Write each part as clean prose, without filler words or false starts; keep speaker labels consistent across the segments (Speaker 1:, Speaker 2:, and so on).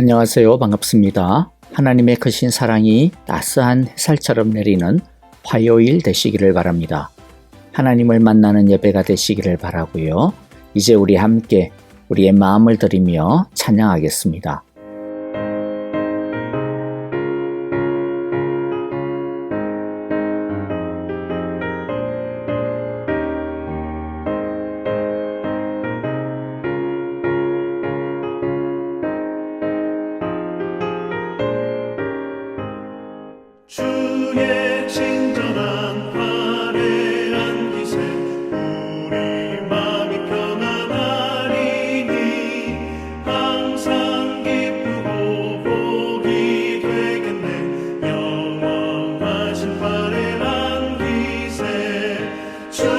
Speaker 1: 안녕하세요. 반갑습니다. 하나님의 크신 사랑이 따스한 햇살처럼 내리는 화요일 되시기를 바랍니다. 하나님을 만나는 예배가 되시기를 바라고요. 이제 우리 함께 우리의 마음을 드리며 찬양하겠습니다.
Speaker 2: 주의 친절한 팔에 안기세 우리 마음이 편안하리니 항상 기쁘고 복이 되겠네. 영원하신 팔에 안기세 주의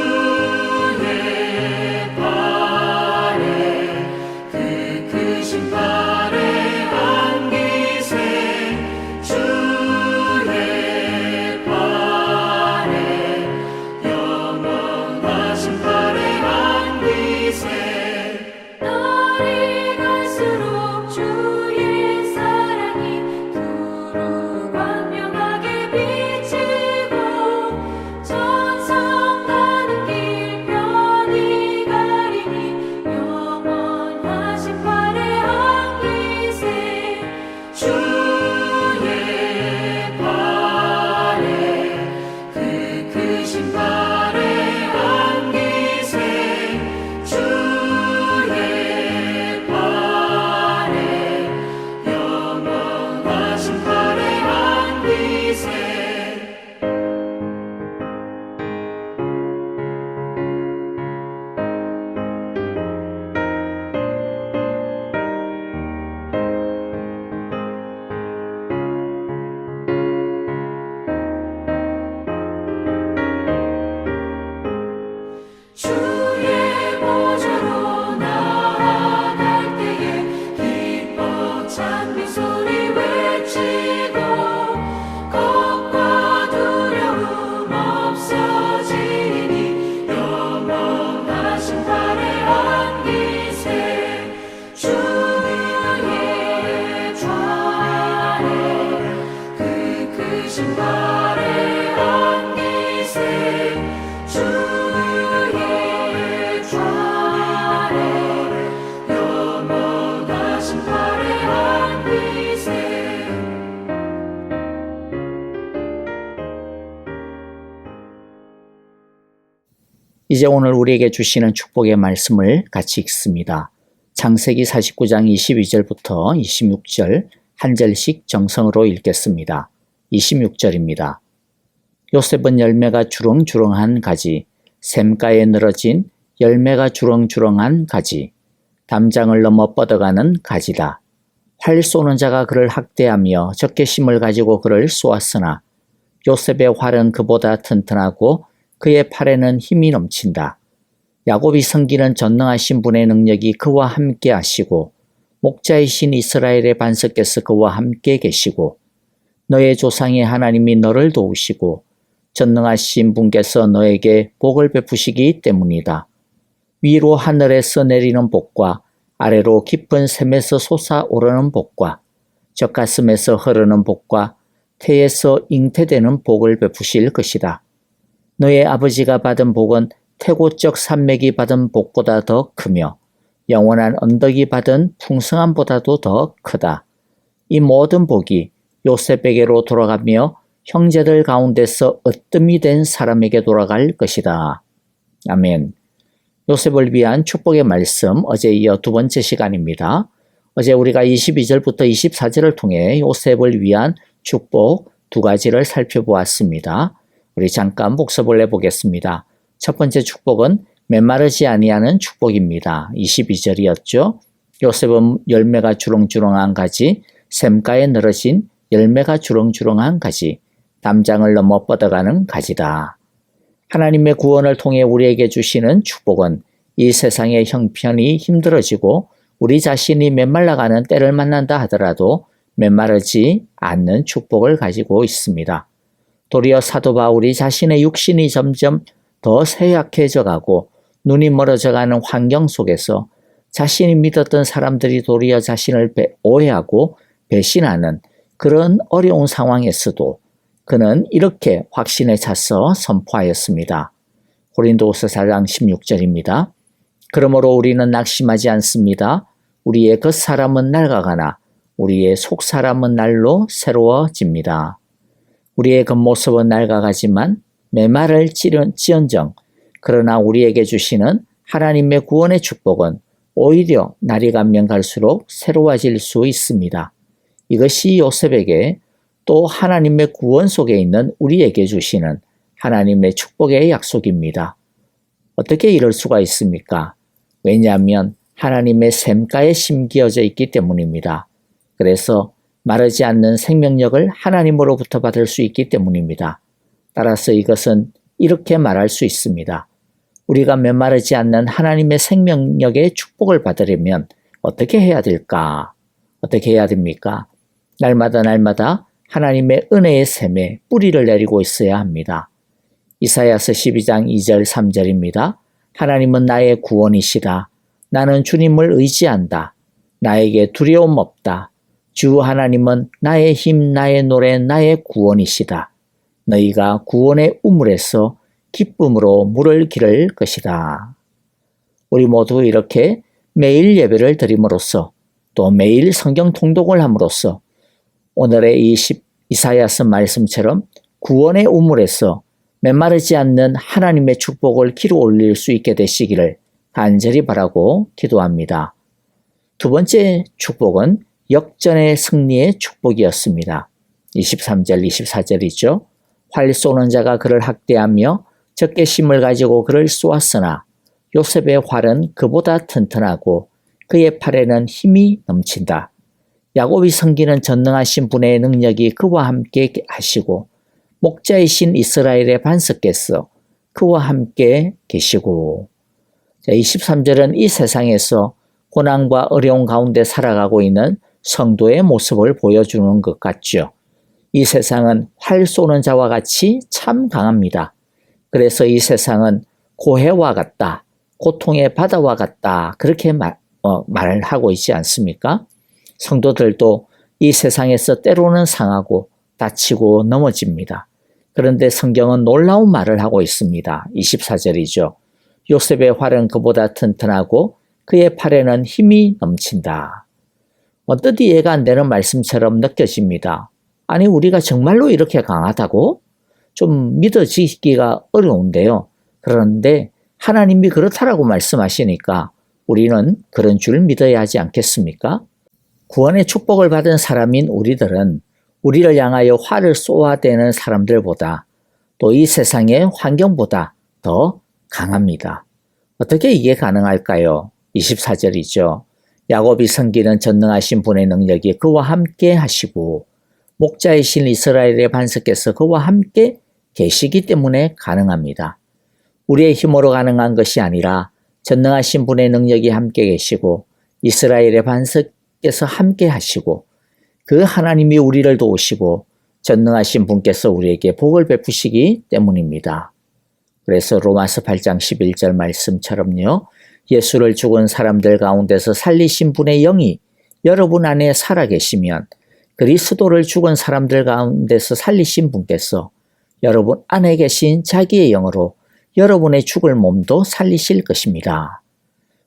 Speaker 2: 팔에 그 크신 팔에 안기세
Speaker 3: 날이 갈수록 주의 사랑이 두루 광명하게 비치고 천성 가는 길 편히 가리니 영원하신 팔에 안기세 주의 팔에 그 크신 팔에 안기세 주의 팔에 영원하신 팔에 안기세 주의 보좌로 나아갈 때에 기뻐 찬미 소리 외치고 겁과 두려움 없어지니 영원하신 팔에 안기세 주의 좌에 그 크신 팔에 안기세 주의 좌에 영원하신 팔에 안기세
Speaker 1: 이제 오늘 우리에게 주시는 축복의 말씀을 같이 읽습니다. 창세기 49장 22절부터 26절 한 절씩 정성으로 읽겠습니다. 26절입니다. 요셉은 열매가 주렁주렁한 가지, 샘가에 늘어진 열매가 주렁주렁한 가지, 담장을 넘어 뻗어가는 가지다. 활 쏘는 자가 그를 학대하며 적개심을 가지고 그를 쏘았으나 요셉의 활은 그보다 튼튼하고 그의 팔에는 힘이 넘친다. 야곱이 섬기는 전능하신 분의 능력이 그와 함께 하시고 목자이신 이스라엘의 반석께서 그와 함께 계시고 너의 조상의 하나님이 너를 도우시고 전능하신 분께서 너에게 복을 베푸시기 때문이다. 위로 하늘에서 내리는 복과 아래로 깊은 샘에서 솟아오르는 복과 젖가슴에서 흐르는 복과 태에서 잉태되는 복을 베푸실 것이다. 너의 아버지가 받은 복은 태고적 산맥이 받은 복보다 더 크며 영원한 언덕이 받은 풍성함보다도 더 크다. 이 모든 복이 요셉에게로 돌아가며 형제들 가운데서 으뜸이 된 사람에게 돌아갈 것이다. 아멘. 요셉을 위한 축복의 말씀, 어제 이어 두 번째 시간입니다. 어제 우리가 22절부터 24절을 통해 요셉을 위한 축복 두 가지를 살펴보았습니다. 우리 잠깐 복습을 해보겠습니다. 첫 번째 축복은 메마르지 아니하는 축복입니다. 22절이었죠. 요셉은 열매가 주렁주렁한 가지, 샘가에 늘어진 열매가 주렁주렁한 가지, 담장을 넘어 뻗어가는 가지다. 하나님의 구원을 통해 우리에게 주시는 축복은 이 세상의 형편이 힘들어지고 우리 자신이 메말라가는 때를 만난다 하더라도 메마르지 않는 축복을 가지고 있습니다. 도리어 사도 바울이 자신의 육신이 점점 더 쇠약해져 가고 눈이 멀어져 가는 환경 속에서 자신이 믿었던 사람들이 도리어 자신을 오해하고 배신하는 그런 어려운 상황에서도 그는 이렇게 확신에 차서 선포하였습니다. 고린도후서 4장 16절입니다. 그러므로 우리는 낙심하지 않습니다. 우리의 겉사람은 낡아가나 우리의 속사람은 날로 새로워집니다. 우리의 겉모습은 낡아가지만 메마를 지언정 그러나 우리에게 주시는 하나님의 구원의 축복은 오히려 날이 가면 갈수록 새로워질 수 있습니다. 이것이 요셉에게 또 하나님의 구원 속에 있는 우리에게 주시는 하나님의 축복의 약속입니다. 어떻게 이럴 수가 있습니까? 왜냐하면 하나님의 샘가에 심기어져 있기 때문입니다. 그래서 마르지 않는 생명력을 하나님으로부터 받을 수 있기 때문입니다. 따라서 이것은 이렇게 말할 수 있습니다. 우리가 메마르지 않는 하나님의 생명력의 축복을 받으려면 어떻게 해야 될까? 어떻게 해야 됩니까? 날마다 하나님의 은혜의 샘에 뿌리를 내리고 있어야 합니다. 이사야서 12장 2절 3절입니다. 하나님은 나의 구원이시라. 나는 주님을 의지한다. 나에게 두려움 없다. 주 하나님은 나의 힘, 나의 노래, 나의 구원이시다. 너희가 구원의 우물에서 기쁨으로 물을 기를 것이다. 우리 모두 이렇게 매일 예배를 드림으로써 또 매일 성경 통독을 함으로써 오늘의 이사야서 말씀처럼 구원의 우물에서 메마르지 않는 하나님의 축복을 기로 올릴 수 있게 되시기를 간절히 바라고 기도합니다. 두 번째 축복은 역전의 승리의 축복이었습니다. 23절, 24절이죠. 활 쏘는 자가 그를 학대하며 적개심을 가지고 그를 쏘았으나 요셉의 활은 그보다 튼튼하고 그의 팔에는 힘이 넘친다. 야곱이 섬기는 전능하신 분의 능력이 그와 함께 하시고 목자이신 이스라엘의 반석께서 그와 함께 계시고 23절은 이 세상에서 고난과 어려운 가운데 살아가고 있는 성도의 모습을 보여주는 것 같죠. 이 세상은 활 쏘는 자와 같이 참 강합니다. 그래서 이 세상은 고해와 같다, 고통의 바다와 같다 그렇게 말을 하고 있지 않습니까? 성도들도 이 세상에서 때로는 상하고 다치고 넘어집니다. 그런데 성경은 놀라운 말을 하고 있습니다. 24절이죠. 요셉의 활은 그보다 튼튼하고 그의 팔에는 힘이 넘친다. 어떤 이해가 안 되는 말씀처럼 느껴집니다. 아니 우리가 정말로 이렇게 강하다고? 좀 믿어지기가 어려운데요. 그런데 하나님이 그렇다라고 말씀하시니까 우리는 그런 줄 믿어야 하지 않겠습니까? 구원의 축복을 받은 사람인 우리들은 우리를 향하여 활을 쏘아대는 사람들보다 또 이 세상의 환경보다 더 강합니다. 어떻게 이게 가능할까요? 24절이죠. 야곱이 섬기는 전능하신 분의 능력이 그와 함께 하시고 목자이신 이스라엘의 반석께서 그와 함께 계시기 때문에 가능합니다. 우리의 힘으로 가능한 것이 아니라 전능하신 분의 능력이 함께 계시고 이스라엘의 반석께서 함께 하시고 그 하나님이 우리를 도우시고 전능하신 분께서 우리에게 복을 베푸시기 때문입니다. 그래서 로마서 8장 11절 말씀처럼요. 예수를 죽은 사람들 가운데서 살리신 분의 영이 여러분 안에 살아계시면 그리스도를 죽은 사람들 가운데서 살리신 분께서 여러분 안에 계신 자기의 영으로 여러분의 죽을 몸도 살리실 것입니다.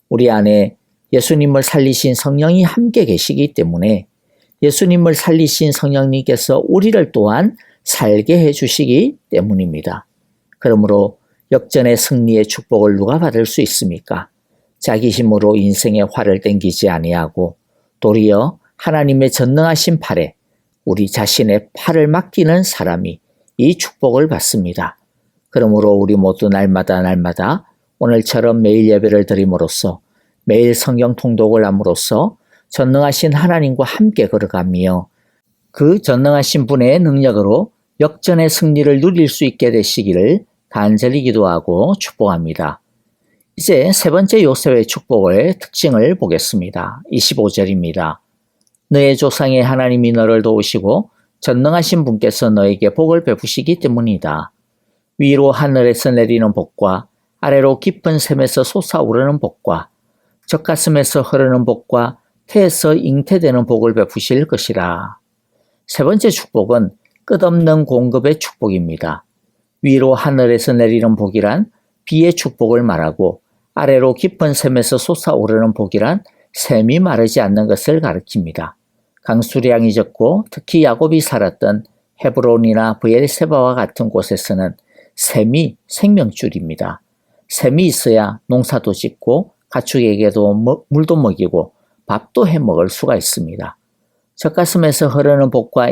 Speaker 1: 우리 안에 예수님을 살리신 성령이 함께 계시기 때문에 예수님을 살리신 성령님께서 우리를 또한 살게 해주시기 때문입니다. 그러므로 역전의 승리의 축복을 누가 받을 수 있습니까? 자기 힘으로 인생의 활을 땡기지 아니하고 도리어 하나님의 전능하신 팔에 우리 자신의 팔을 맡기는 사람이 이 축복을 받습니다. 그러므로 우리 모두 날마다 오늘처럼 매일 예배를 드림으로써 매일 성경 통독을 함으로써 전능하신 하나님과 함께 걸어가며 그 전능하신 분의 능력으로 역전의 승리를 누릴 수 있게 되시기를 간절히 기도하고 축복합니다. 이제 세 번째 요셉의 축복의 특징을 보겠습니다. 25절입니다. 너의 조상의 하나님이 너를 도우시고 전능하신 분께서 너에게 복을 베푸시기 때문이다. 위로 하늘에서 내리는 복과 아래로 깊은 샘에서 솟아오르는 복과 젖가슴에서 흐르는 복과 태에서 잉태되는 복을 베푸실 것이라. 세 번째 축복은 끝없는 공급의 축복입니다. 위로 하늘에서 내리는 복이란 비의 축복을 말하고 아래로 깊은 샘에서 솟아오르는 복이란 샘이 마르지 않는 것을 가리킵니다. 강수량이 적고 특히 야곱이 살았던 헤브론이나 브엘세바와 같은 곳에서는 샘이 생명줄입니다. 샘이 있어야 농사도 짓고 가축에게도 물도 먹이고 밥도 해 먹을 수가 있습니다. 젖가슴에서 흐르는 복과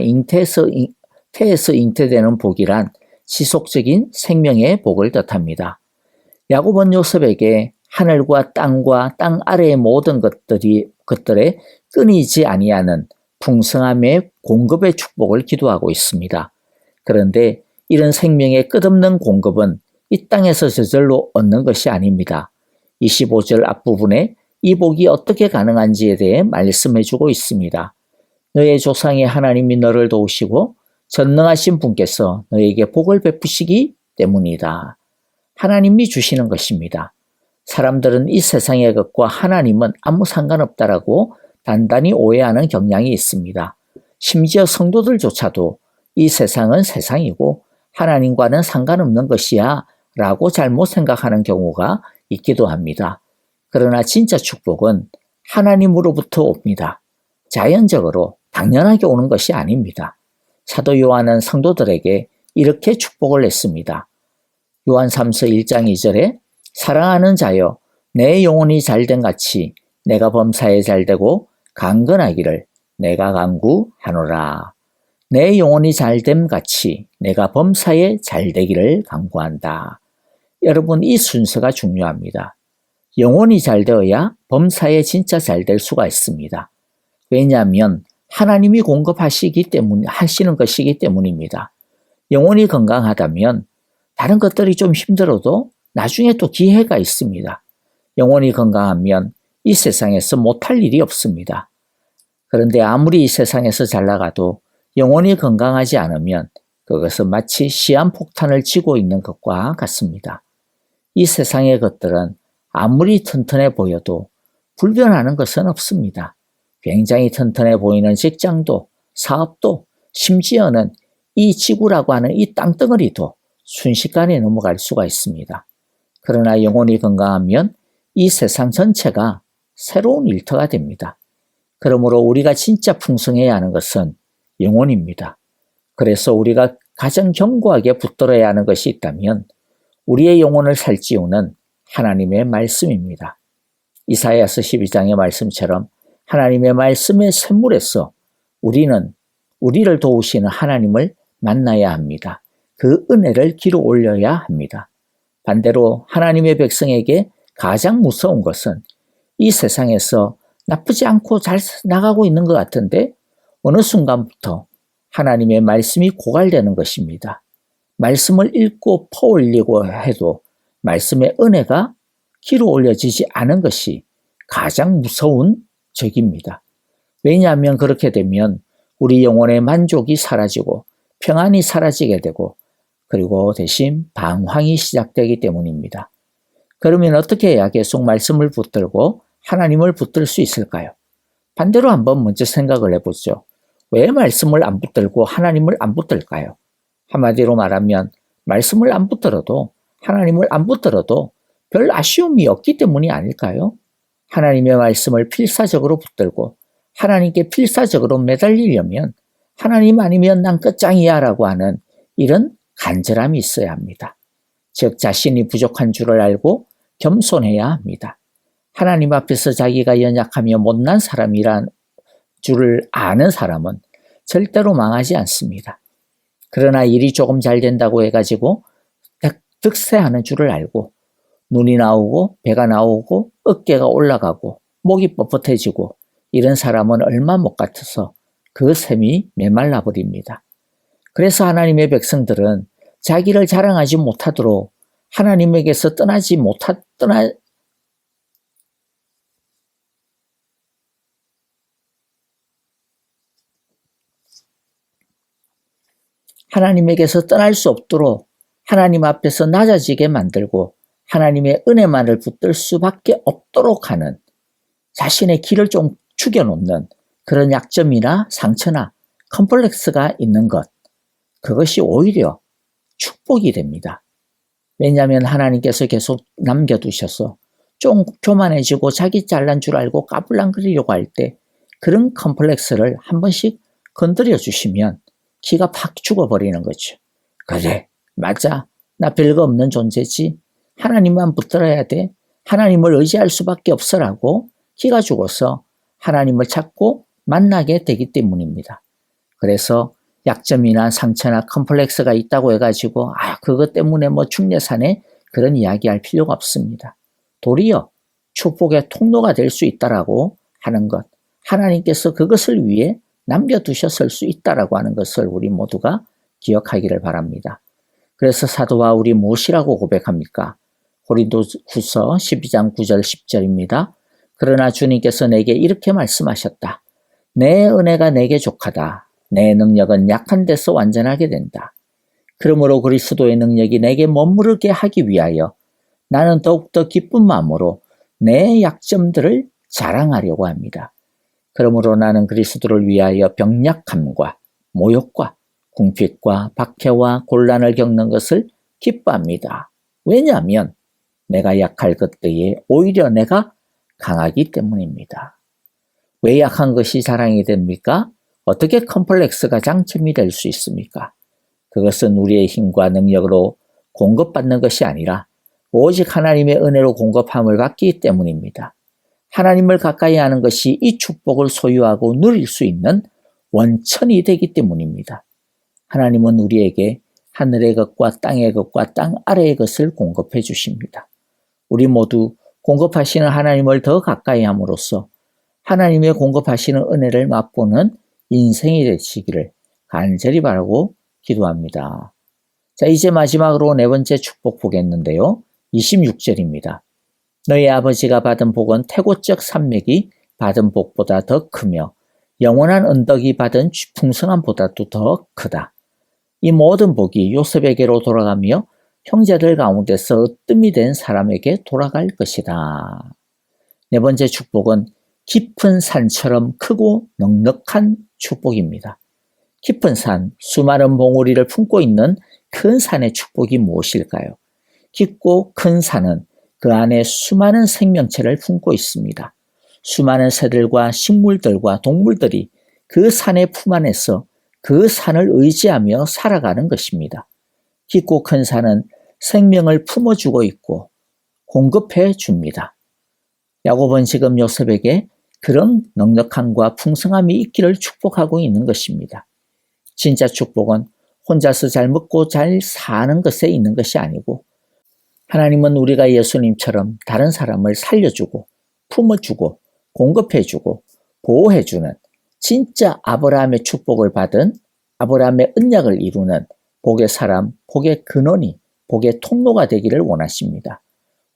Speaker 1: 태에서 잉태되는 복이란 지속적인 생명의 복을 뜻합니다. 야곱은 요셉에게 하늘과 땅 아래의 모든 것들에 끊이지 아니하는 풍성함의 공급의 축복을 기도하고 있습니다. 그런데 이런 생명의 끝없는 공급은 이 땅에서 저절로 얻는 것이 아닙니다. 25절 앞부분에 이 복이 어떻게 가능한지에 대해 말씀해주고 있습니다. 너의 조상의 하나님이 너를 도우시고 전능하신 분께서 너에게 복을 베푸시기 때문이다. 하나님이 주시는 것입니다. 사람들은 이 세상의 것과 하나님은 아무 상관없다라고 단단히 오해하는 경향이 있습니다. 심지어 성도들조차도 이 세상은 세상이고 하나님과는 상관없는 것이야 라고 잘못 생각하는 경우가 있기도 합니다. 그러나 진짜 축복은 하나님으로부터 옵니다. 자연적으로 당연하게 오는 것이 아닙니다. 사도 요한은 성도들에게 이렇게 축복을 했습니다. 요한 3서 1장 2절에 사랑하는 자여 내 영혼이 잘된 같이 내가 범사에 잘되고 강건하기를 내가 간구하노라. 내 영혼이 잘됨 같이 내가 범사에 잘되기를 간구한다. 여러분, 이 순서가 중요합니다. 영혼이 잘되어야 범사에 진짜 잘될 수가 있습니다. 왜냐하면 하나님이 하시는 것이기 때문입니다. 영혼이 건강하다면 다른 것들이 좀 힘들어도 나중에 또 기회가 있습니다. 영혼이 건강하면 이 세상에서 못할 일이 없습니다. 그런데 아무리 이 세상에서 잘 나가도 영혼이 건강하지 않으면 그것은 마치 시한폭탄을 쥐고 있는 것과 같습니다. 이 세상의 것들은 아무리 튼튼해 보여도 불변하는 것은 없습니다. 굉장히 튼튼해 보이는 직장도, 사업도, 심지어는 이 지구라고 하는 이 땅덩어리도 순식간에 넘어갈 수가 있습니다. 그러나 영혼이 건강하면 이 세상 전체가 새로운 일터가 됩니다. 그러므로 우리가 진짜 풍성해야 하는 것은 영혼입니다. 그래서 우리가 가장 견고하게 붙들어야 하는 것이 있다면 우리의 영혼을 살찌우는 하나님의 말씀입니다. 이사야서 12장의 말씀처럼 하나님의 말씀의 샘물에서 우리를 도우시는 하나님을 만나야 합니다. 그 은혜를 길어 올려야 합니다. 반대로 하나님의 백성에게 가장 무서운 것은 이 세상에서 나쁘지 않고 잘 나가고 있는 것 같은데 어느 순간부터 하나님의 말씀이 고갈되는 것입니다. 말씀을 읽고 퍼올리고 해도 말씀의 은혜가 길어 올려지지 않은 것이 가장 무서운 적입니다. 왜냐하면 그렇게 되면 우리 영혼의 만족이 사라지고 평안이 사라지게 되고 그리고 대신 방황이 시작되기 때문입니다. 그러면 어떻게 해야 계속 말씀을 붙들고 하나님을 붙들 수 있을까요? 반대로 한번 먼저 생각을 해보죠. 왜 말씀을 안 붙들고 하나님을 안 붙들까요? 한마디로 말하면 말씀을 안 붙들어도 하나님을 안 붙들어도 별 아쉬움이 없기 때문이 아닐까요? 하나님의 말씀을 필사적으로 붙들고 하나님께 필사적으로 매달리려면 하나님 아니면 난 끝장이야 라고 하는 이런 간절함이 있어야 합니다. 즉 자신이 부족한 줄을 알고 겸손해야 합니다. 하나님 앞에서 자기가 연약하며 못난 사람이란 줄을 아는 사람은 절대로 망하지 않습니다. 그러나 일이 조금 잘 된다고 해가지고 득세하는 줄을 알고 눈이 나오고 배가 나오고 어깨가 올라가고 목이 뻣뻣해지고 이런 사람은 얼마 못 같아서 그 샘이 메말라 버립니다. 그래서 하나님의 백성들은 자기를 자랑하지 못하도록 하나님에게서 하나님에게서 떠날 수 없도록 하나님 앞에서 낮아지게 만들고 하나님의 은혜만을 붙들 수밖에 없도록 하는 자신의 길을 좀 죽여놓는 그런 약점이나 상처나 컴플렉스가 있는 것, 그것이 오히려 축복이 됩니다. 왜냐하면 하나님께서 계속 남겨두셔서 좀 교만해지고 자기 잘난 줄 알고 까불랑거리려고 할 때 그런 컴플렉스를 한 번씩 건드려 주시면 기가 팍 죽어버리는 거죠. 그래, 맞아. 나 별거 없는 존재지. 하나님만 붙들어야 돼. 하나님을 의지할 수밖에 없어라고 기가 죽어서 하나님을 찾고 만나게 되기 때문입니다. 그래서 약점이나 상처나 컴플렉스가 있다고 해가지고 그것 때문에 뭐 중내산에 그런 이야기할 필요가 없습니다. 도리어 축복의 통로가 될 수 있다라고 하는 것, 하나님께서 그것을 위해 남겨두셨을 수 있다라고 하는 것을 우리 모두가 기억하기를 바랍니다. 그래서 사도 바울이 무엇이라고 고백합니까? 고린도후서 12장 9절 10절입니다. 그러나 주님께서 내게 이렇게 말씀하셨다. 내 은혜가 내게 족하다. 내 능력은 약한 데서 완전하게 된다. 그러므로 그리스도의 능력이 내게 머무르게 하기 위하여 나는 더욱더 기쁜 마음으로 내 약점들을 자랑하려고 합니다. 그러므로 나는 그리스도를 위하여 병약함과 모욕과 궁핍과 박해와 곤란을 겪는 것을 기뻐합니다. 왜냐하면 내가 약할 그때에 오히려 내가 강하기 때문입니다. 왜 약한 것이 자랑이 됩니까? 어떻게 컴플렉스가 장점이 될 수 있습니까? 그것은 우리의 힘과 능력으로 공급받는 것이 아니라 오직 하나님의 은혜로 공급함을 받기 때문입니다. 하나님을 가까이 하는 것이 이 축복을 소유하고 누릴 수 있는 원천이 되기 때문입니다. 하나님은 우리에게 하늘의 것과 땅의 것과 땅 아래의 것을 공급해 주십니다. 우리 모두 공급하시는 하나님을 더 가까이 함으로써 하나님의 공급하시는 은혜를 맛보는 인생이 되시기를 간절히 바라고 기도합니다. 자, 이제 마지막으로 네 번째 축복 보겠는데요. 26절입니다. 너희 아버지가 받은 복은 태고적 산맥이 받은 복보다 더 크며 영원한 언덕이 받은 풍성함보다도 더 크다. 이 모든 복이 요셉에게로 돌아가며 형제들 가운데서 으뜸이 된 사람에게 돌아갈 것이다. 네 번째 축복은 깊은 산처럼 크고 넉넉한 축복입니다. 깊은 산, 수많은 봉우리를 품고 있는 큰 산의 축복이 무엇일까요? 깊고 큰 산은 그 안에 수많은 생명체를 품고 있습니다. 수많은 새들과 식물들과 동물들이 그 산의 품 안에서 그 산을 의지하며 살아가는 것입니다. 깊고 큰 산은 생명을 품어주고 있고 공급해 줍니다. 야곱은 지금 요셉에게 그런 넉넉함과 풍성함이 있기를 축복하고 있는 것입니다. 진짜 축복은 혼자서 잘 먹고 잘 사는 것에 있는 것이 아니고 하나님은 우리가 예수님처럼 다른 사람을 살려주고 품어주고 공급해주고 보호해주는 진짜 아브라함의 축복을 받은 아브라함의 언약을 이루는 복의 사람, 복의 근원이 복의 통로가 되기를 원하십니다.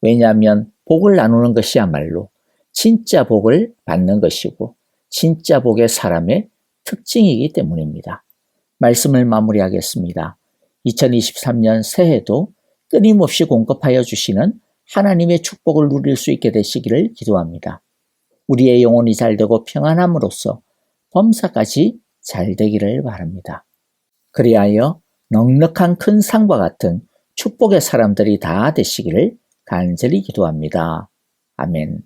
Speaker 1: 왜냐하면 복을 나누는 것이야말로 진짜 복을 받는 것이고 진짜 복의 사람의 특징이기 때문입니다. 말씀을 마무리하겠습니다. 2023년 새해도 끊임없이 공급하여 주시는 하나님의 축복을 누릴 수 있게 되시기를 기도합니다. 우리의 영혼이 잘되고 평안함으로써 범사까지 잘 되기를 바랍니다. 그리하여 넉넉한 큰 산과 같은 축복의 사람들이 다 되시기를 간절히 기도합니다. 아멘.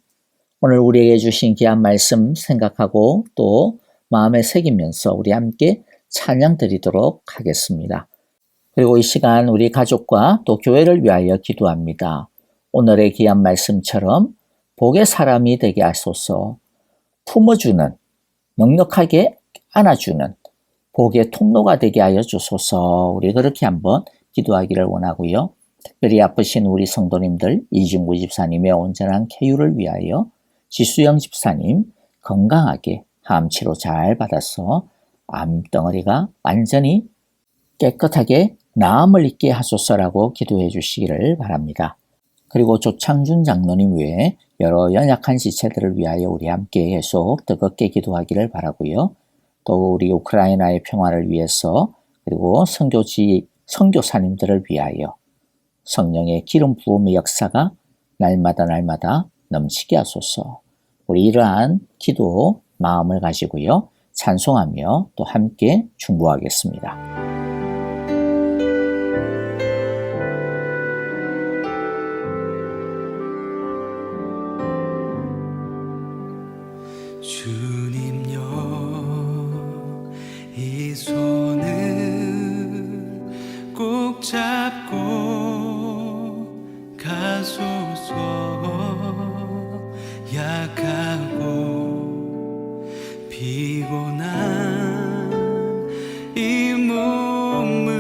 Speaker 1: 오늘 우리에게 주신 귀한 말씀 생각하고 또 마음에 새기면서 우리 함께 찬양 드리도록 하겠습니다. 그리고 이 시간 우리 가족과 또 교회를 위하여 기도합니다. 오늘의 귀한 말씀처럼 복의 사람이 되게 하소서. 품어주는, 넉넉하게 안아주는 복의 통로가 되게 하여 주소서. 우리 그렇게 한번 기도하기를 원하고요. 특별히 아프신 우리 성도님들, 이중구 집사님의 온전한 쾌유를 위하여 지수영 집사님 건강하게 암치료 잘 받아서 암덩어리가 완전히 깨끗하게 나음을 있게 하소서라고 기도해 주시기를 바랍니다. 그리고 조창준 장로님 외에 여러 연약한 지체들을 위하여 우리 함께 계속 뜨겁게 기도하기를 바라고요. 또 우리 우크라이나의 평화를 위해서 그리고 선교사님들을 위하여 성령의 기름 부음의 역사가 날마다 넘치게 하소서. 우리 이러한 기도 마음을 가지고요. 찬송하며 또 함께 중보하겠습니다.
Speaker 2: 주님여 이 손을 꼭 잡고 가소서. 약하고 피곤한 이 몸을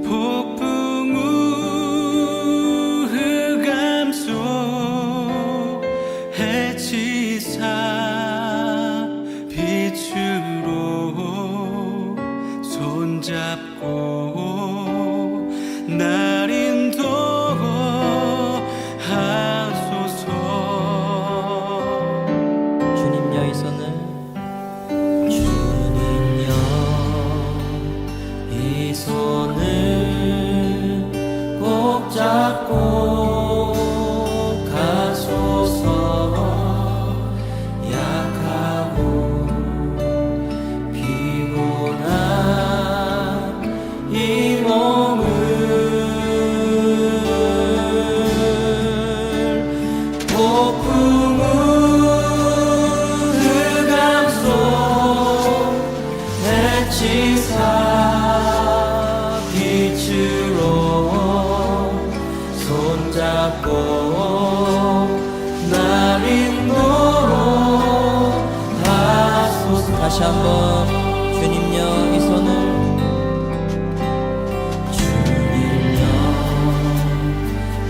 Speaker 2: 폭풍 우 흑암 속 해치사 빛으로 손잡고 날 인도하소서.
Speaker 4: 주님여 이 손을
Speaker 2: 주님여 이 손을 꼭 잡고 가소서. 약하고 피곤한 이 몸을 폭풍 우 흑암 속 해치사 빛으로 손잡고 날 인도하소서.
Speaker 4: 다시 한번 주님여 이 손을
Speaker 2: 주님여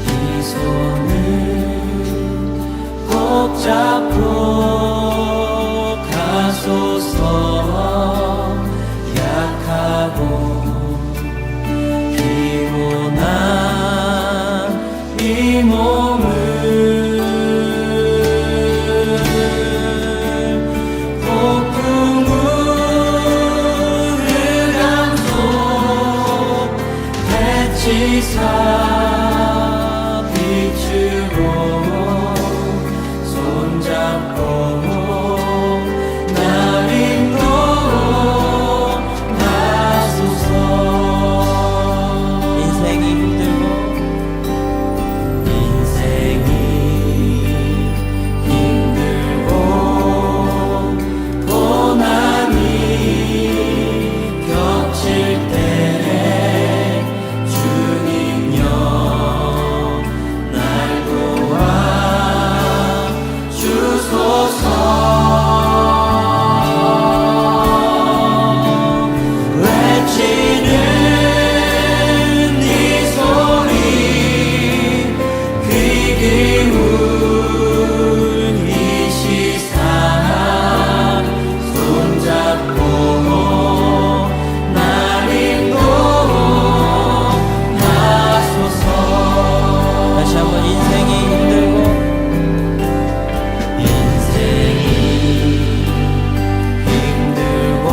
Speaker 2: 이 손을 꼭 잡고 가소서. 약하고 피곤한 이 몸을 폭풍 우 흑암 속 해치사 빛으로 손잡고 날 인도하소서.
Speaker 4: 인생이 힘들고
Speaker 2: 고난이 겹칠 때 주님여 날 도와 주소서. 외치는 이 소리 귀 기울 이 시사 손잡고 날 인도하소서.
Speaker 4: 다시 한번 인생이 힘들고
Speaker 2: 인생이 힘들고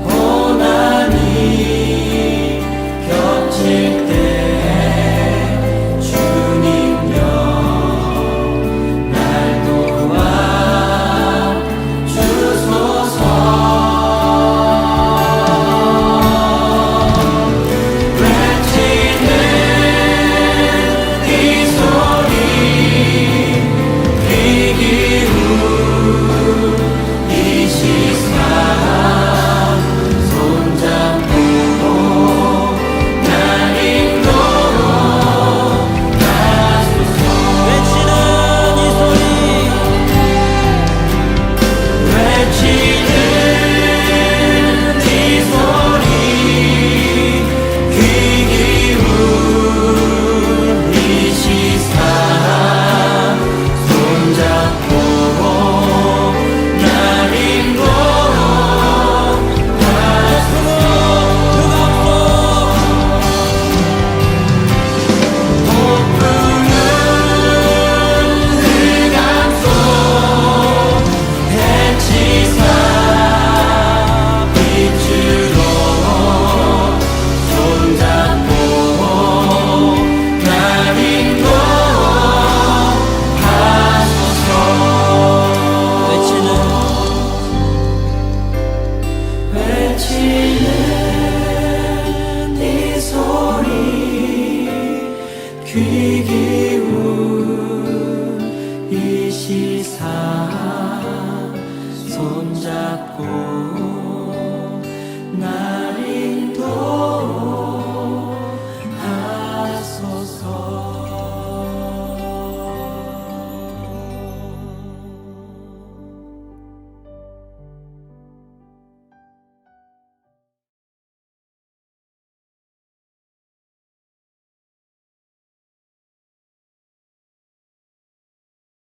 Speaker 2: 고난이 겹칠 때 주님여 날 도와 주소서. 외치는 이 소리 귀 기울 이 시사 손잡고 날 인도하소서.
Speaker 4: 외치는 이 소리
Speaker 2: 외치